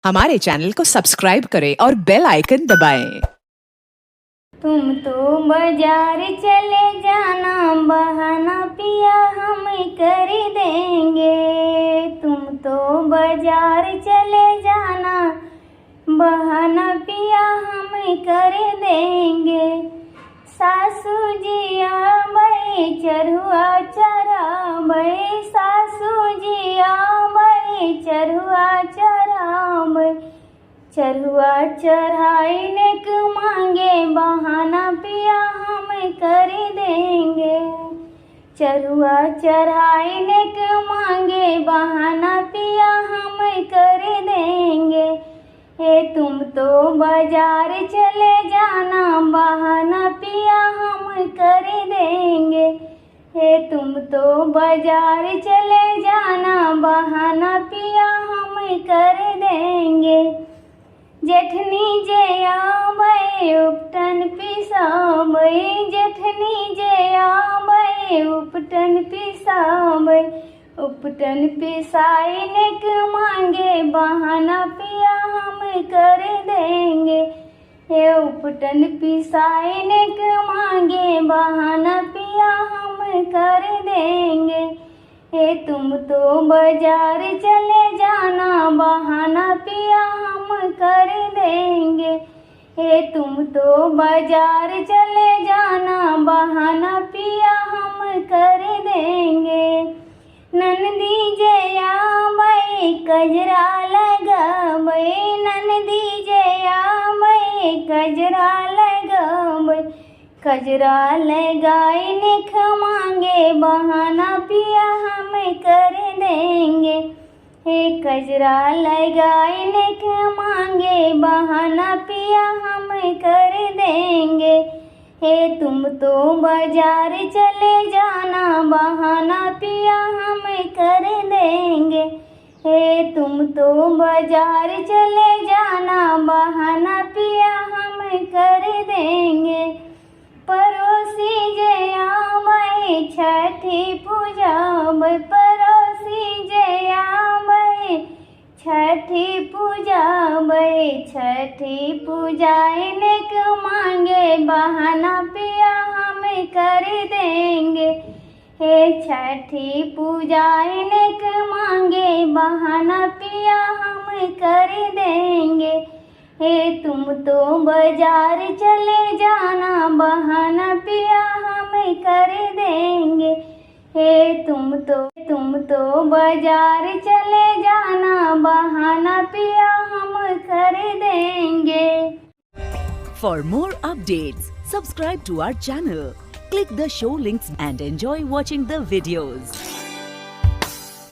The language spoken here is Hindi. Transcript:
हमारे चैनल को सब्सक्राइब करें और बेल आइकन दबाएं। तुम तो बाजार चले जाना, बहाना पिया हम कर देंगे। तुम तो बाजार चले जाना, बहाना पिया हम कर देंगे। सासू जी आबे चरहुआ चराबे, सासू जी आबे चरहुआ चराबे। चरहुआ चढ़ाईने के मांगे, बहाना पिया हम कर देंगे। चरहुआ चढ़ाईने के मांगे, बहाना पिया हम कर देंगे। हे तुम तो बाजार चले जाना, बहाना पिया हम कर देंगे। हे तुम तो बाजार चले जाना, बहाना पिया हम कर देंगे। जेठनी जे आबे उपटन पिसाबे, जेठनी जे आबे उपटन पिसाबे। उपटन पिसाईने के मांगे, बहाना पिया हम कर देंगे। हे उपटन पिसाईने के मांगे, बहाना पिया हम कर देंगे। हे तुम तो बाजार चले जाना, बहाना पिया हम कर देंगे। हे तुम तो बाजार चले जाना, बहाना पिया हम कर देंगे। ननदी जे आबे कजरा लगाबे, ननदी जे आबे कजरा लगाबे। कजरा लगाईने के मांगे, बहाना पिया हम कर देंगे। हे कजरा लगाईने के मांगे, बहाना पिया हम कर देंगे। हे तुम तो बाजार चले जाना, बहाना पिया हम कर देंगे। हे तुम तो बाजार चले जाना, बहाना पिया हम कर देंगे। पड़ोसी जे आबे छठी पूजाबे, पड़ोसी जे आबे छठी पूजाबे। छठी पूजाईने के मांगे, बहाना पिया हम कर देंगे। हे छठी पूजाईने के मांगे, बहाना पिया हम कर देंगे। हे तुम तो बाजार चले जाना, बहाना पिया हम कर देंगे। हे तुम तो बाजार चले जाना, बहाना पिया हम कर देंगे। For more updates, subscribe to our channel, click the show links and enjoy watching the videos.